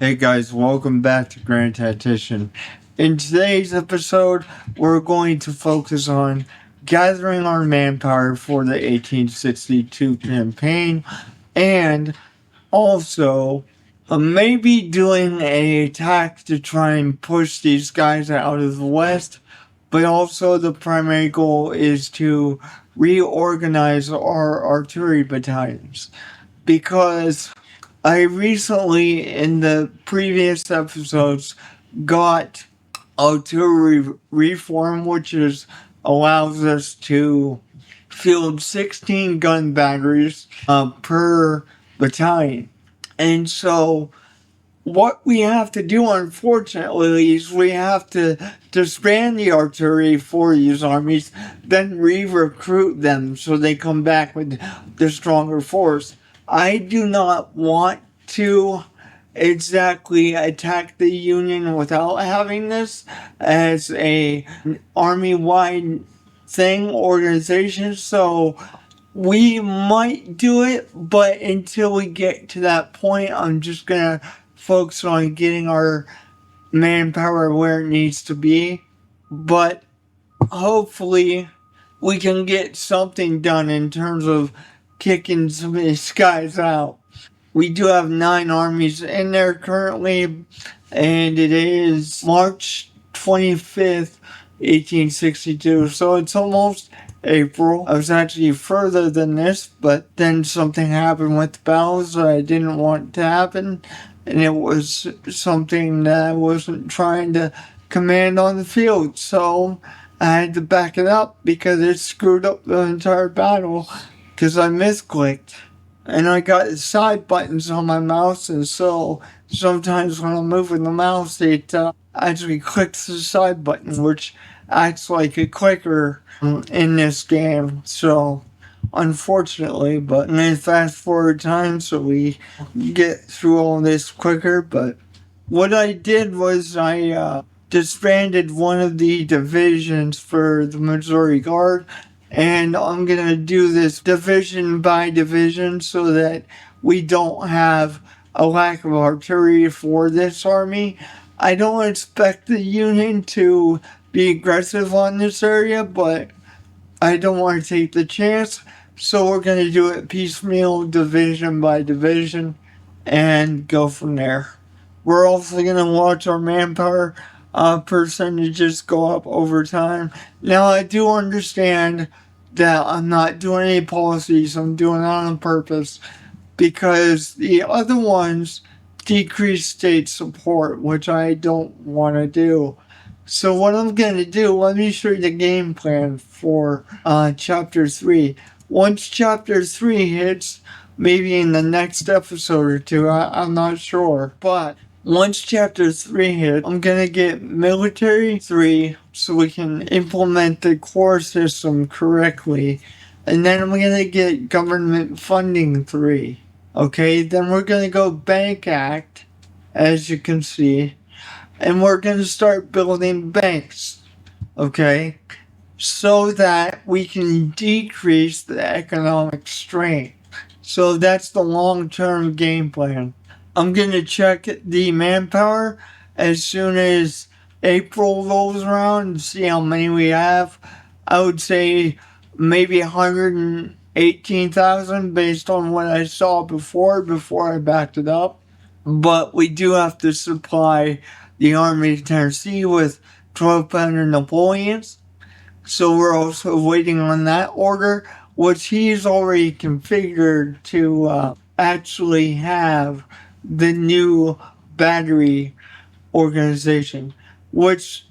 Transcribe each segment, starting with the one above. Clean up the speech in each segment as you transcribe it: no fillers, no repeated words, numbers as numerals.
Hey guys, welcome back to Grand Tactician. In today's episode, we're going to focus on gathering our manpower for the 1862 campaign and also maybe doing an attack to try and push these guys out of the west. But also, the primary goal is to reorganize our artillery battalions because I recently, in the previous episodes, got artillery reform, which allows us to field 16 gun batteries per battalion. And so, what we have to do, unfortunately, is we have to disband the artillery for these armies, then re-recruit them so they come back with the stronger force. I do not want to exactly attack the Union without having this as a army-wide organization, so we might do it, but until we get to that point, I'm just gonna focus on getting our manpower where it needs to be. But hopefully, we can get something done in terms of kicking some of these guys out. We do have 9 armies in there currently, and it is March 25th, 1862, so it's almost April. I was actually further than this, but then something happened with the battles that I didn't want to happen, and it was something that I wasn't trying to command on the field, so I had to back it up because it screwed up the entire battle because I misclicked. And I got side buttons on my mouse, and so sometimes when I'm moving the mouse, it actually clicks the side button, which acts like a clicker in this game. So, unfortunately, but I'm going to fast forward time so we get through all this quicker. But what I did was I disbanded one of the divisions for the Missouri Guard, and I'm gonna do this division by division so that we don't have a lack of artillery for this army. I don't expect the Union to be aggressive on this area, but I don't want to take the chance, so we're gonna do it piecemeal, division by division, and go from there. We're also gonna watch our manpower percentages go up over time. Now, I do understand that I'm not doing any policies, I'm doing it on purpose because the other ones decrease state support, which I don't want to do. So, what I'm going to do, let me show you the game plan for Chapter 3. Once Chapter 3 hits, maybe in the next episode or two, I'm not sure, but once Chapter 3 hits, I'm gonna get Military 3 so we can implement the core system correctly. And then I'm gonna get Government Funding 3. Okay, then we're gonna go Bank Act, as you can see. And we're gonna start building banks. Okay? So that we can decrease the economic strain. So that's the long-term game plan. I'm going to check the manpower as soon as April rolls around and see how many we have. I would say maybe 118,000 based on what I saw before I backed it up. But we do have to supply the Army of Tennessee with 1,200 Napoleons. So we're also waiting on that order, which he's already configured to actually have the new battery organization, which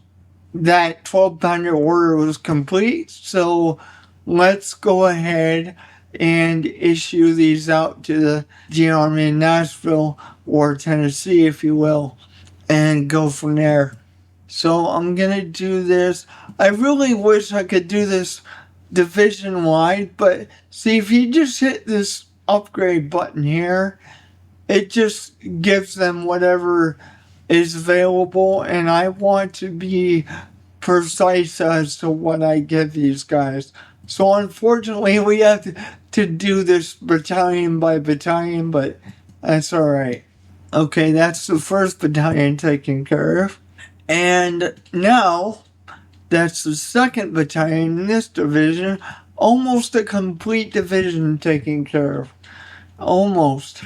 that 12-pounder order was complete. So let's go ahead and issue these out to the Army in Nashville or Tennessee, if you will, and go from there. So I'm gonna do this. I really wish I could do this division wide, but see, if you just hit this upgrade button here, it just gives them whatever is available, and I want to be precise as to what I give these guys. So unfortunately, we have to do this battalion by battalion, but that's alright. Okay, that's the first battalion taken care of. And now that's the second battalion in this division. Almost a complete division taken care of. Almost.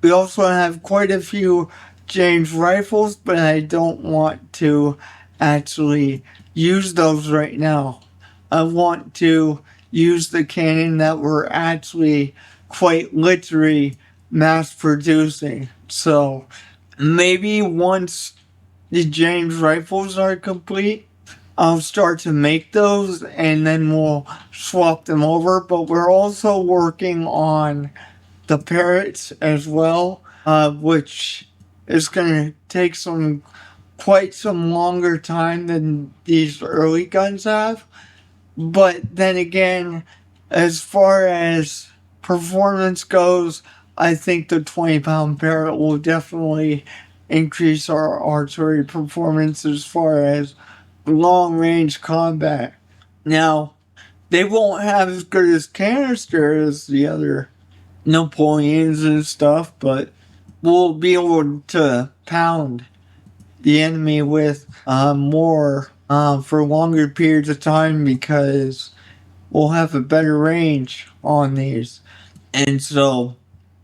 We also have quite a few James rifles, but I don't want to actually use those right now. I want to use the cannon that we're actually quite literally mass producing. So maybe once the James rifles are complete, I'll start to make those and then we'll swap them over. But we're also working on the parrots as well, which is going to take quite some longer time than these early guns have. But then again, as far as performance goes, I think the 20-pound parrot will definitely increase our archery performance as far as long range combat. Now, they won't have as good as canister as the other Napoleons and stuff, but we'll be able to pound the enemy with more for longer periods of time because we'll have a better range on these. And so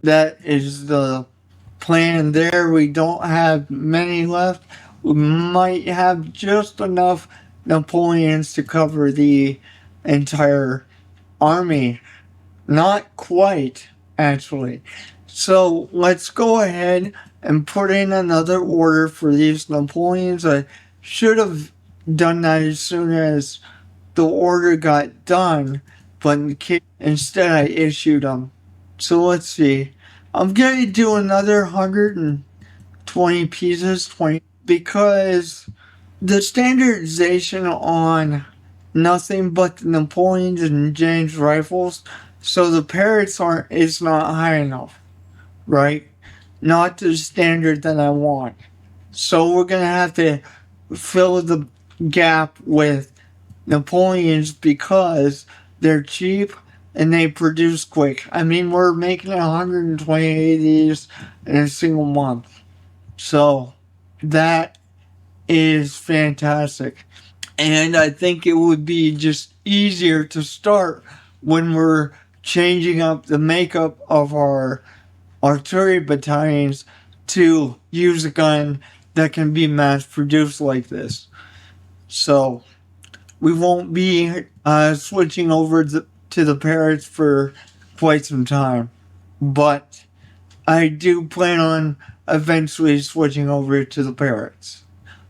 that is the plan there. We don't have many left. We might have just enough Napoleons to cover the entire army. Not quite, actually. So let's go ahead and put in another order for these Napoleons. I should have done that as soon as the order got done, but instead I issued them. So let's see. I'm going to do another 120 pieces, 20, because the standardization on nothing but the Napoleons and James rifles, so the parrots is not high enough, right? Not to the standard that I want. So we're gonna have to fill the gap with Napoleons because they're cheap and they produce quick. I mean, we're making 120 of these in a single month. So that is fantastic. And I think it would be just easier to start when we're changing up the makeup of our artillery battalions to use a gun that can be mass produced like this. So we won't be switching over to the parrots for quite some time. But I do plan on eventually switching over to the parrots.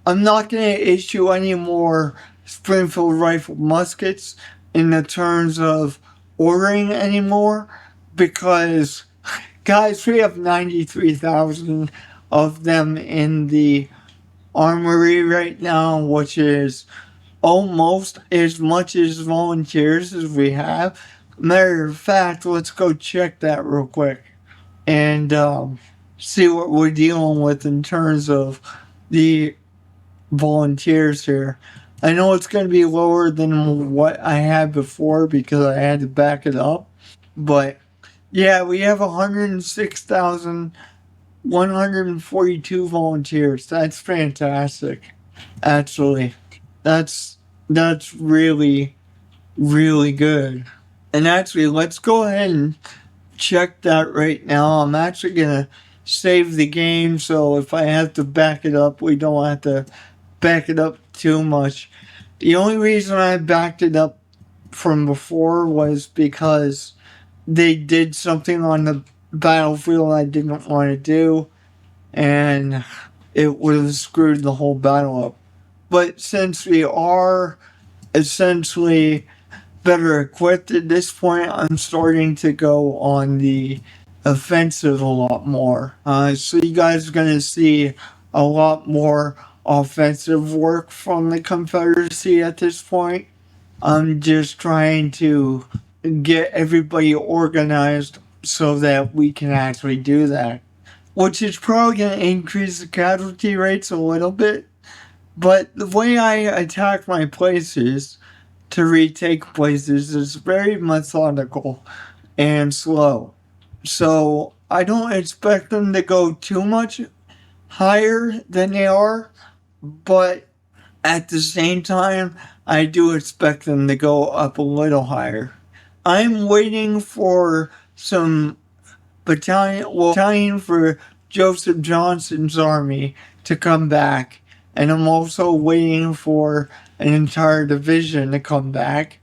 I'm not going to issue any more Springfield rifle muskets in the terms of ordering anymore because, guys, we have 93,000 of them in the armory right now, which is almost as much as volunteers as we have. Matter of fact, let's go check that real quick and see what we're dealing with in terms of the volunteers here. I know it's going to be lower than what I had before because I had to back it up. But yeah, we have 106,142 volunteers. That's fantastic. Actually, that's really really good. And actually, let's go ahead and check that right now. I'm actually going to save the game so if I have to back it up, we don't have to back it up too much. The only reason I backed it up from before was because they did something on the battlefield I didn't want to do, and it would have screwed the whole battle up. But since we are essentially better equipped at this point, I'm starting to go on the offensive a lot more. So you guys are going to see a lot more offensive work from the Confederacy at this point. I'm just trying to get everybody organized so that we can actually do that, which is probably going to increase the casualty rates a little bit. But the way I attack my places to retake places is very methodical and slow. So I don't expect them to go too much higher than they are, but at the same time, I do expect them to go up a little higher. I'm waiting for some battalion for Joseph Johnston's army to come back, and I'm also waiting for an entire division to come back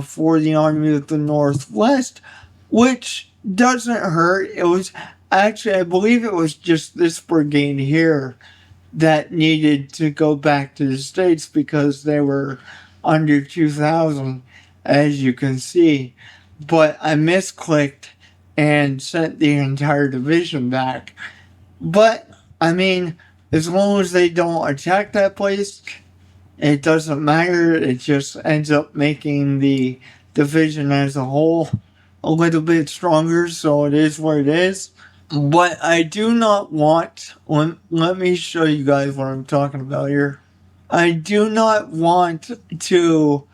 for the Army of the Northwest, which doesn't hurt. It was actually, I believe it was just this brigade here that needed to go back to the States because they were under 2,000, as you can see. But I misclicked and sent the entire division back. But, I mean, as long as they don't attack that place, it doesn't matter. It just ends up making the division as a whole a little bit stronger, so it is what it is. But I do not want, let me show you guys what I'm talking about here. I do not want to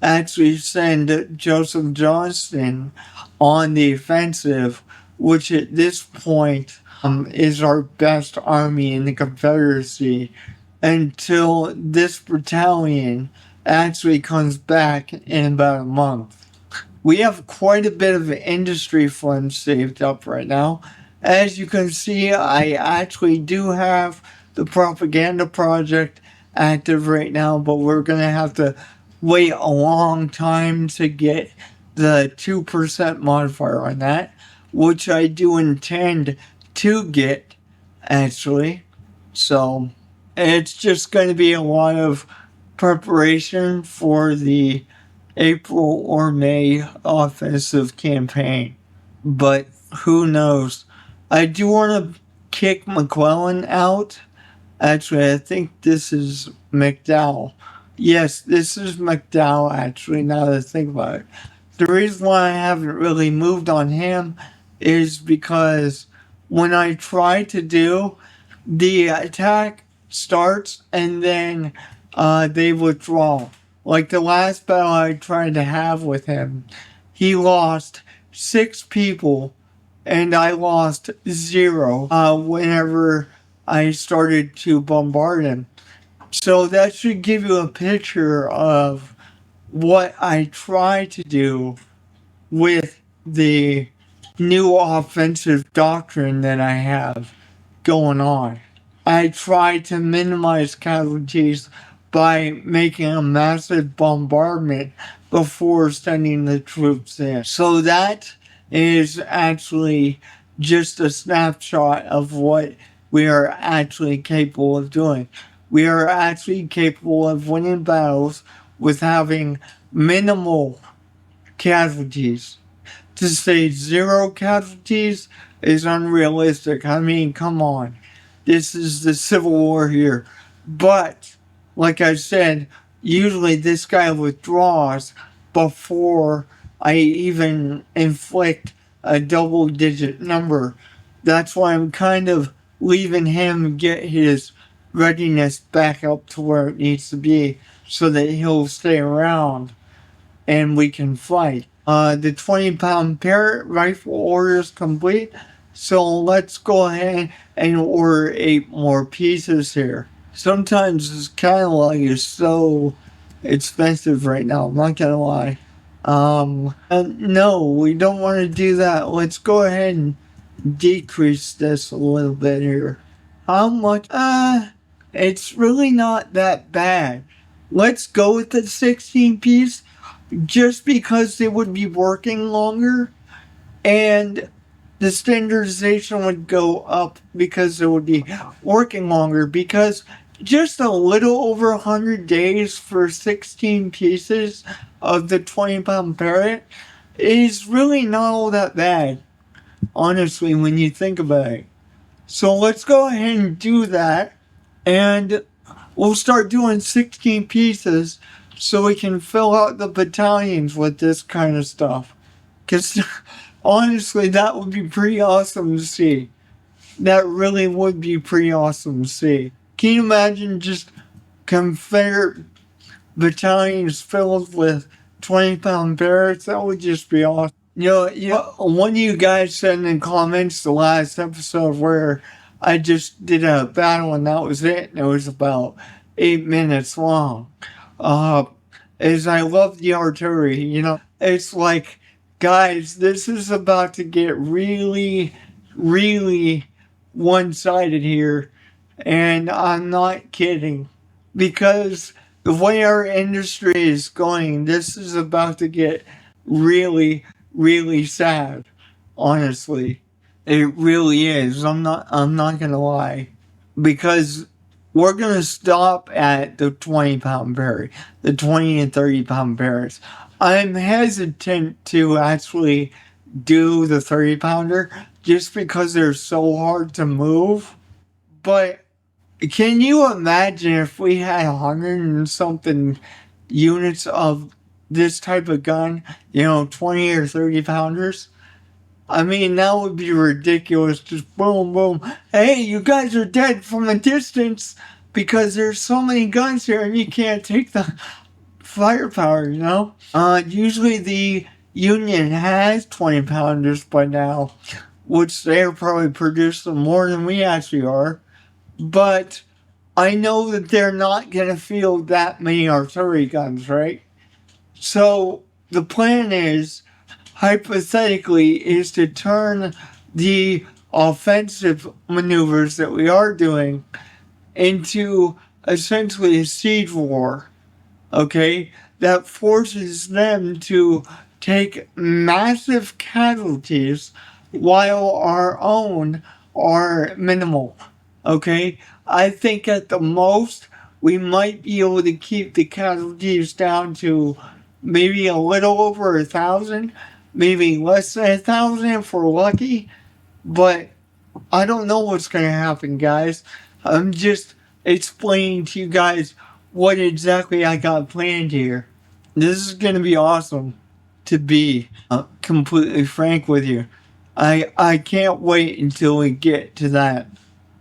actually send Joseph Johnston on the offensive, which at this point is our best army in the Confederacy, until this battalion actually comes back in about a month. We have quite a bit of industry funds saved up right now. As you can see, I actually do have the propaganda project active right now, but we're going to have to wait a long time to get the 2% modifier on that, which I do intend to get, actually. So it's just going to be a lot of preparation for the April or May offensive campaign. But who knows? I do want to kick McClellan out. Actually, I think this is McDowell. Yes, this is McDowell, actually, now that I think about it. The reason why I haven't really moved on him is because when I try to do, the attack starts and then they withdraw. Like the last battle I tried to have with him, he lost 6 people and I lost 0 whenever I started to bombard him. So that should give you a picture of what I try to do with the new offensive doctrine that I have going on. I try to minimize casualties by making a massive bombardment before sending the troops in. So that is actually just a snapshot of what we are actually capable of doing. We are actually capable of winning battles with having minimal casualties. To say 0 casualties is unrealistic. I mean, come on. This is the Civil War here. But, like I said, usually this guy withdraws before I even inflict a double-digit number. That's why I'm kind of leaving him get his readiness back up to where it needs to be so that he'll stay around and we can fight. The 20-pound Parrott rifle order is complete, so let's go ahead and order 8 more pieces here. Sometimes this catalog is so expensive right now, I'm not gonna lie. No, we don't want to do that. Let's go ahead and decrease this a little bit here. How much? It's really not that bad. Let's go with the 16 piece just because it would be working longer and the standardization would go up because it would be working longer, because just a little over 100 days for 16 pieces of the 20-pound Parrott is really not all that bad, honestly, when you think about it. So let's go ahead and do that, and we'll start doing 16 pieces so we can fill out the battalions with this kind of stuff. Because honestly, that would be pretty awesome to see. That really would be pretty awesome to see. Can you imagine just Confederate battalions filled with 20-pound Parrotts? That would just be awesome. One of you guys said in the comments the last episode where I just did a battle and that was it. And it was about 8 minutes long. Uh, is I love the artillery. It's like, guys, this is about to get really, really one sided here. And I'm not kidding. Because the way our industry is going, this is about to get really, really sad. Honestly. It really is. I'm not gonna lie. Because we're gonna stop at the 20-pound berry, the 20 and 30-pound berries. I'm hesitant to actually do the 30-pounder just because they're so hard to move. But can you imagine if we had 100 and something units of this type of gun, 20 or 30 pounders? I mean, that would be ridiculous. Just boom, boom. Hey, you guys are dead from a distance because there's so many guns here and you can't take the firepower. Usually the Union has 20 pounders by now, which they're probably producing more than we actually are. But I know that they're not going to field that many artillery guns, right? So the plan is, hypothetically, is to turn the offensive maneuvers that we are doing into essentially a siege war, okay? That forces them to take massive casualties while our own are minimal, okay? I think at the most, we might be able to keep the casualties down to maybe a little over 1,000, maybe less than 1,000 if we're lucky. But I don't know what's going to happen, guys. I'm just explaining to you guys what exactly I got planned here. This is going to be awesome, to be completely frank with you. I can't wait until we get to that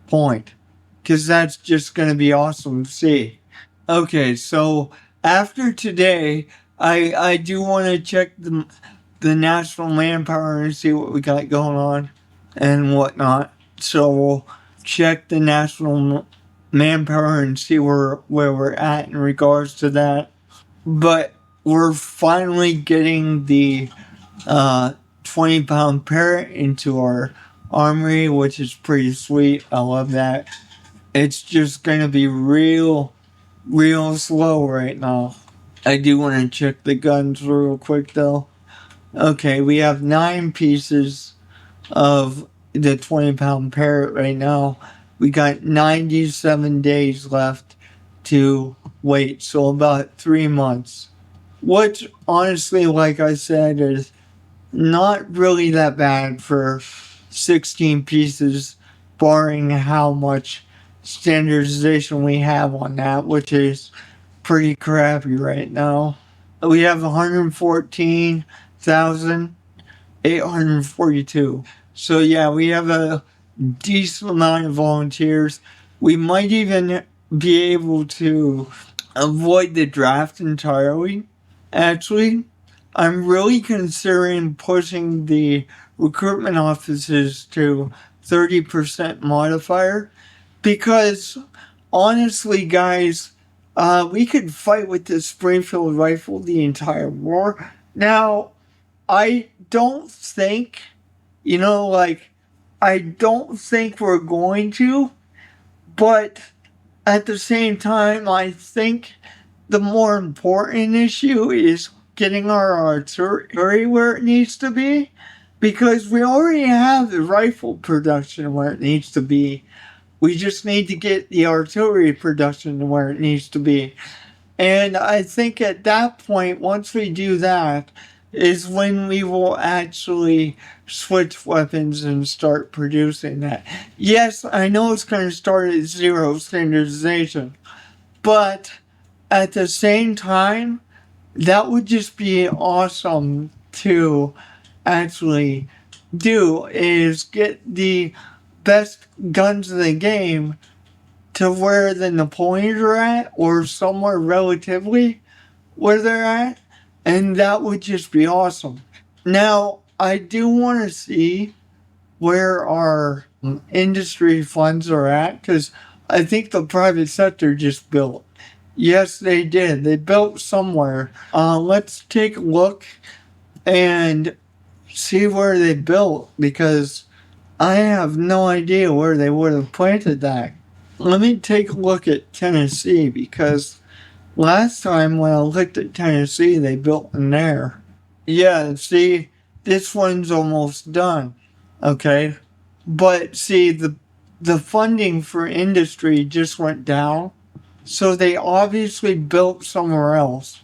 point, because that's just going to be awesome to see. Okay, so after today, I do want to check the national manpower and see what we got going on and whatnot. So we'll check the national manpower and see where we're at in regards to that. But we're finally getting the 20-pound parrot into our armory, which is pretty sweet. I love that. It's just gonna be real slow right now. I do want to check the guns real quick though. Okay, we have 9 pieces of the 20-pound parrot right now. We got 97 days left to wait, so about 3 months. Which, honestly, like I said, is not really that bad for 16 pieces, barring how much standardization we have on that, which is pretty crappy right now. We have 114,842. So yeah, we have a decent amount of volunteers. We might even be able to avoid the draft entirely. Actually, I'm really considering pushing the recruitment offices to 30% modifier because honestly, guys, we could fight with the Springfield rifle the entire war. Now, I don't think, I don't think we're going to, but at the same time, I think the more important issue is getting our artillery where it needs to be, because we already have the rifle production where it needs to be. We just need to get the artillery production where it needs to be. And I think at that point, once we do that, is when we will actually switch weapons and start producing that. Yes, I know it's going to start at 0 standardization, but at the same time, that would just be awesome to actually do, is get the best guns in the game to where the Napoleons are at, or somewhere relatively where they're at, and that would just be awesome. Now, I do want to see where our industry funds are at, because I think the private sector just built. Yes, they did. They built somewhere. Let's take a look and see where they built, because I have no idea where they would have planted that. Let me take a look at Tennessee, because last time when I looked at Tennessee, they built in there. Yeah, see, this one's almost done. Okay. But see, the funding for industry just went down. So they obviously built somewhere else.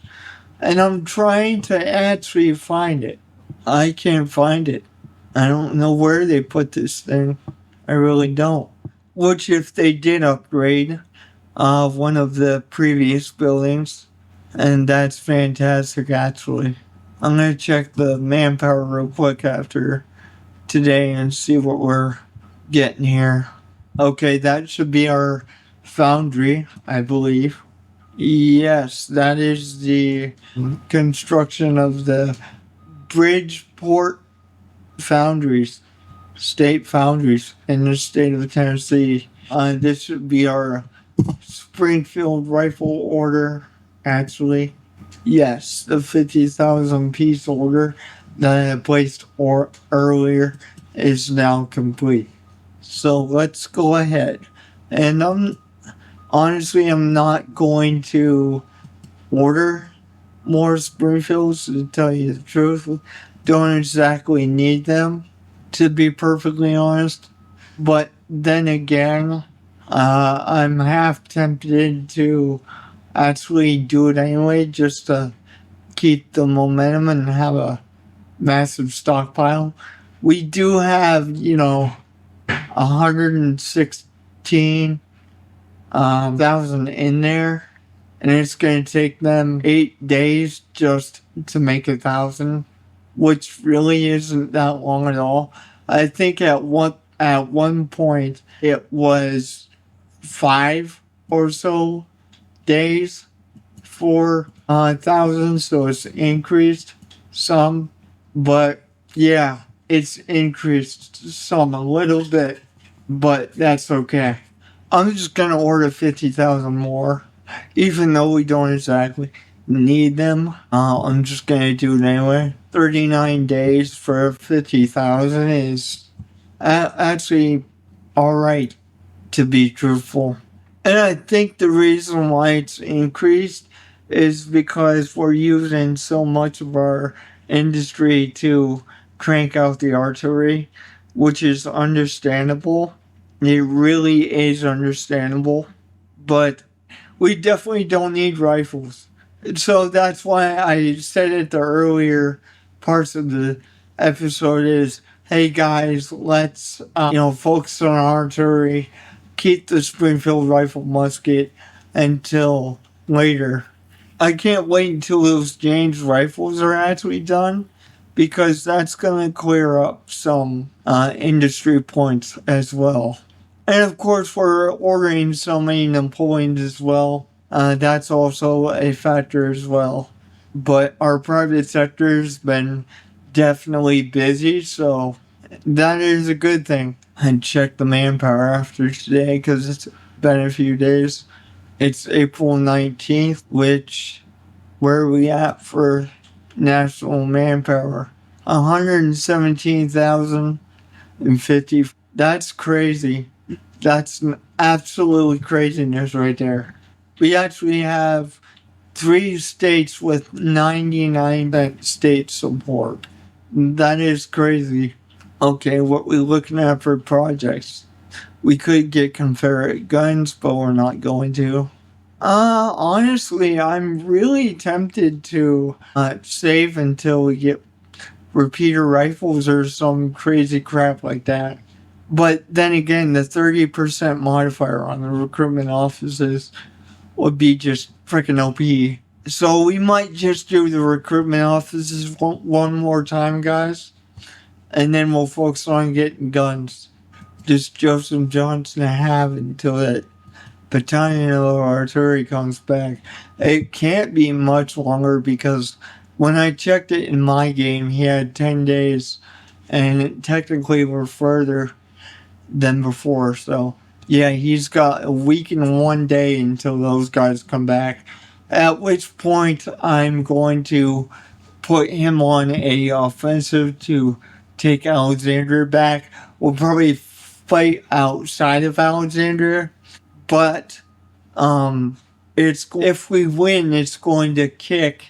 And I'm trying to actually find it. I can't find it. I don't know where they put this thing. I really don't. Which, if they did upgrade one of the previous buildings, and that's fantastic, actually. I'm going to check the manpower real quick after today and see what we're getting here. Okay, that should be our foundry, I believe. Yes, that is the construction of the Bridgeport foundries, state foundries in the state of Tennessee. This would be our Springfield rifle order, actually. Yes, the 50,000 piece order that I had placed earlier is now complete. So let's go ahead. And I'm not going to order more Springfields, to tell you the truth. Don't exactly need them, to be perfectly honest. But then again, I'm half tempted to actually do it anyway, just to keep the momentum and have a massive stockpile. We do have, 116,000 in there, and it's going to take them 8 days just to make 1,000, which really isn't that long at all. I think at one point it was 5 or so days for 1,000, so it's increased some, but yeah, it's increased some, a little bit, but that's okay. I'm just gonna order 50,000 more, even though we don't exactly need them. I'm just gonna do it anyway. 39 days for 50,000 is actually alright, to be truthful. And I think the reason why it's increased is because we're using so much of our industry to crank out the artillery, which is understandable. It really is understandable. But we definitely don't need rifles. So that's why I said at the earlier parts of the episode is, hey guys, let's focus on artillery, keep the Springfield rifle musket until later. I can't wait until those James rifles are actually done, because that's going to clear up some industry points as well. And of course, we're ordering so many Napoleons as well. That's also a factor as well. But our private sector's been definitely busy, so that is a good thing. And check the manpower after today, because it's been a few days. It's April 19th, where are we at for national manpower? 117,050. That's crazy. That's absolutely craziness right there. We actually have 3 states with 99% state support. That is crazy. Okay, what we looking at for projects? We could get Confederate guns, but we're not going to. Honestly, I'm really tempted to save until we get repeater rifles or some crazy crap like that. But then again, the 30% modifier on the recruitment offices would be just freaking OP. So we might just do the recruitment offices one more time, guys. And then we'll focus on getting guns. Just Joseph Johnson to have until that battalion of artillery comes back. It can't be much longer, because when I checked it in my game, he had 10 days. And technically we're further than before. So yeah, he's got a week and 1 day until those guys come back. At which point I'm going to put him on a offensive to take Alexandria back. We'll probably fight outside of Alexandria, but it's if we win, it's going to kick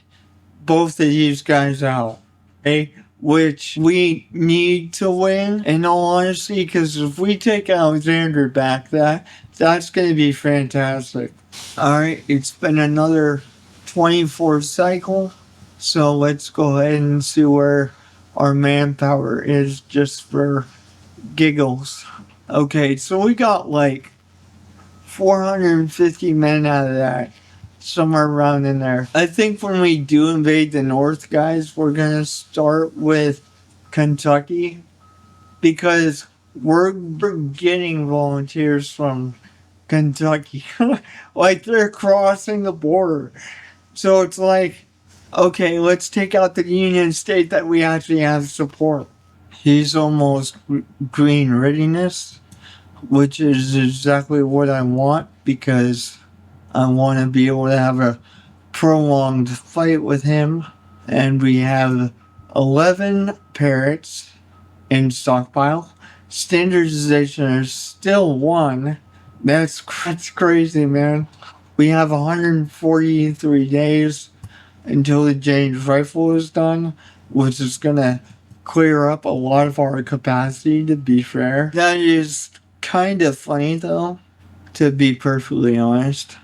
both of these guys out. Okay, which we need to win. In all honesty, because if we take Alexander back, that's going to be fantastic. All right, it's been another 24 cycle, so let's go ahead and see where our manpower is just for giggles. Okay, so we got like 450 men out of that, somewhere around in there. I think when we do invade the North, guys, we're gonna start with Kentucky because we're getting volunteers from Kentucky. Like they're crossing the border. So it's like, okay, let's take out the Union State that we actually have support. He's almost green readiness, which is exactly what I want because I want to be able to have a prolonged fight with him. And we have 11 parrots in stockpile. Standardization is still 1. That's crazy, man. We have 143 days until the James rifle is done, which is going to clear up a lot of our capacity, to be fair. That is kind of funny, though, to be perfectly honest.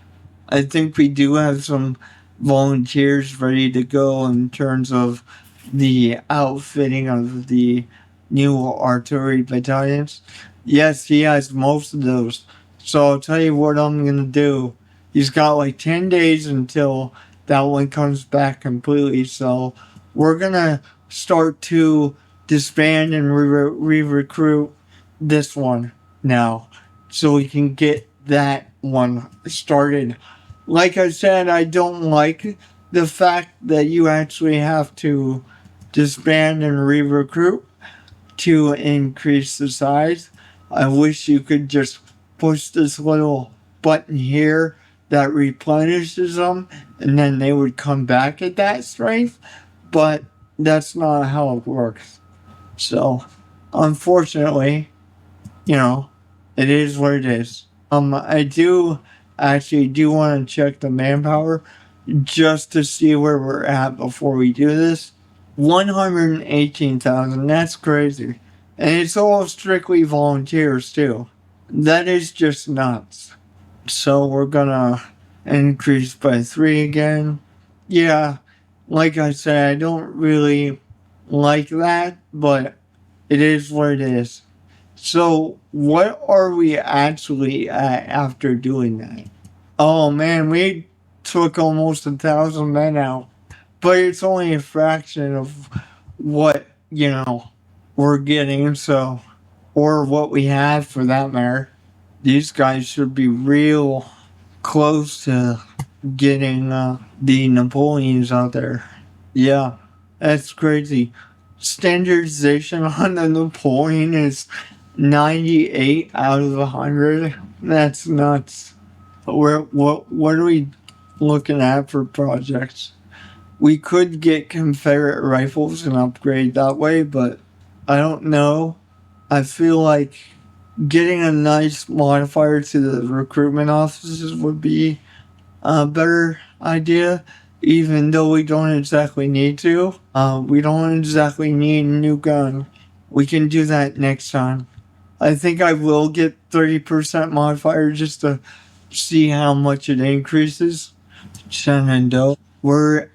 I think we do have some volunteers ready to go in terms of the outfitting of the new artillery battalions. Yes, he has most of those. So I'll tell you what I'm going to do. He's got like 10 days until that one comes back completely. So we're going to start to disband and re-recruit this one now, so we can get that one started. Like I said, I don't like the fact that you actually have to disband and re-recruit to increase the size. I wish you could just push this little button here that replenishes them and then they would come back at that strength, but that's not how it works. So unfortunately, it is what it is. I do want to check the manpower just to see where we're at before we do this. 118,000, that's crazy. And it's all strictly volunteers too. That is just nuts. So we're gonna increase by 3 again. Yeah, like I said, I don't really like that, but it is what it is. So what are we actually at after doing that? Oh man, we took almost 1,000 men out. But it's only a fraction of what, we're getting, so, or what we had for that matter. These guys should be real close to getting the Napoleons out there. Yeah, that's crazy. Standardization on the Napoleon is 98 out of 100. That's nuts. What are we looking at for projects? We could get Confederate rifles and upgrade that way, but I don't know. I feel like getting a nice modifier to the recruitment offices would be a better idea, even though we don't exactly need to. We don't exactly need a new gun. We can do that next time. I think I will get 30% modifier just to see how much it increases. Shenandoah. Where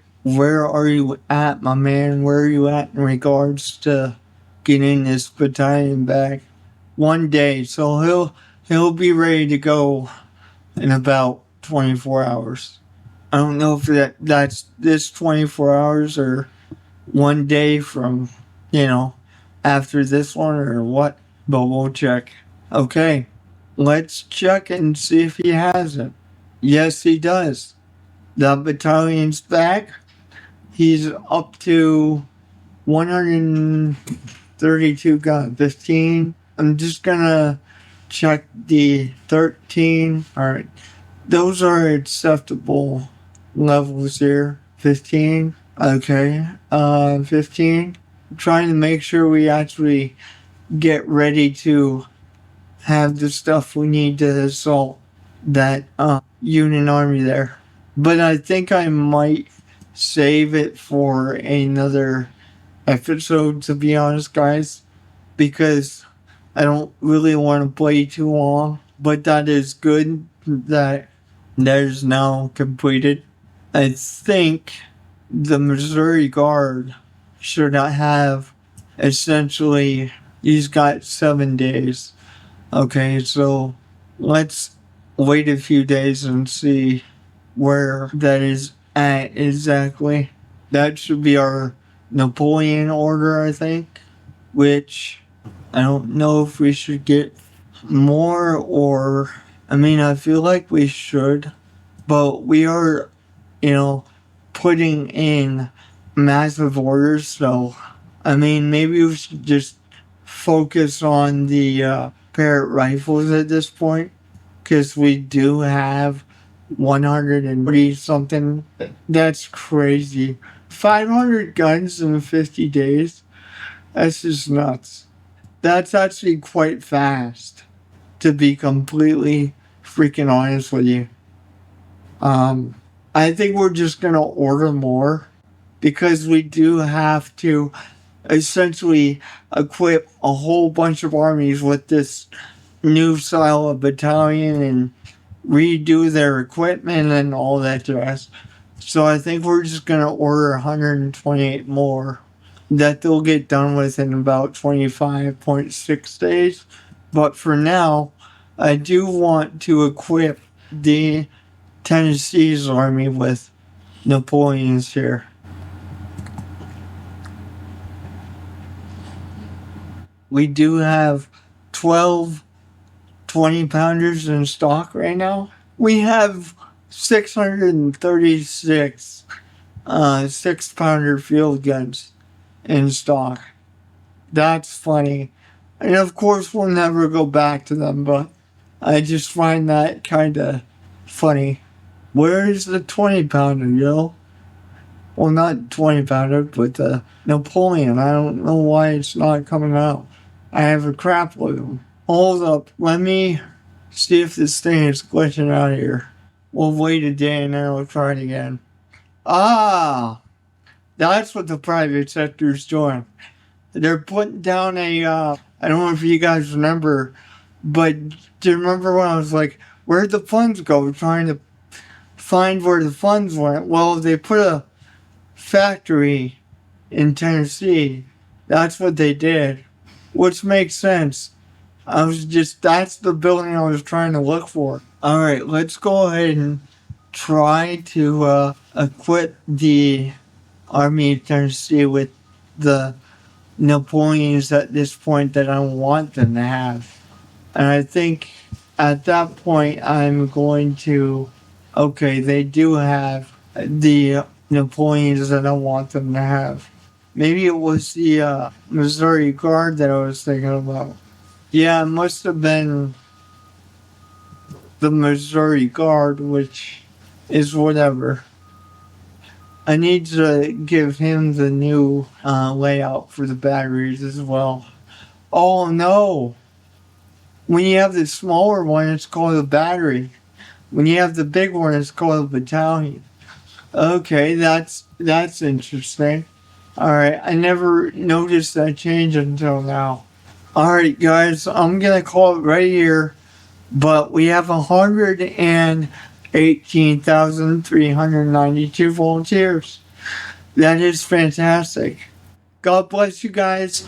are you at, my man? Where are you at in regards to getting this battalion back? 1 day, so he'll be ready to go in about 24 hours. I don't know if that's this 24 hours or 1 day from, after this one or what, but we'll check. Okay, let's check and see if he has it. Yes, he does. The battalion's back. He's up to 132 guns, 15. I'm just gonna check the 13. Alright. Those are acceptable levels here. 15. Okay. 15. Trying to make sure we actually get ready to have the stuff we need to assault that Union army there. But I think I might save it for another episode, to be honest, guys, because I don't really want to play too long. But that is good that is now completed. I think the Missouri Guard should not have essentially, he's got 7 days. Okay, so let's wait a few days and see where that is at exactly. That should be our Napoleon order, I think, which I don't know if we should get more or, I mean, I feel like we should, but we are, putting in massive orders, so, I mean, maybe we should just focus on the Parrot rifles at this point, because we do have 140 something. That's crazy. 500 guns in 50 days. That's just nuts. That's actually quite fast, to be completely freaking honest with you. I think we're just gonna order more because we do have to essentially equip a whole bunch of armies with this new style of battalion and redo their equipment and all that jazz. So I think we're just gonna order 128 more that they'll get done with in about 25.6 days. But for now, I do want to equip the Tennessee's army with Napoleons here. We do have 12 20 pounders in stock right now. We have 636 6-pounder field guns in stock. That's funny. And of course, we'll never go back to them, but I just find that kind of funny. Where is the 20 pounder, yo? Well, not 20 pounder, but the Napoleon. I don't know why it's not coming out. I have a crap load of them. Hold up. Let me see if this thing is glitching out here. We'll wait a day and then we'll try it again. Ah! That's what the private sector's doing. They're putting down a, I don't know if you guys remember, but do you remember when I was like, where'd the funds go? Trying to find where the funds went. Well, they put a factory in Tennessee. That's what they did, which makes sense. That's the building I was trying to look for. Alright, let's go ahead and try to equip the Army of Tennessee with the Napoleons at this point that I want them to have. And I think at that point I'm going to, okay, they do have the Napoleons that I want them to have. Maybe it was the Missouri Guard that I was thinking about. Yeah, it must have been the Missouri Guard, which is whatever. I need to give him the new layout for the batteries as well. Oh no! When you have the smaller one, it's called a battery. When you have the big one, it's called a battalion. Okay, that's interesting. Alright, I never noticed that change until now. Alright guys, I'm gonna call it right here, but we have 118,392 volunteers. That is fantastic. God bless you guys.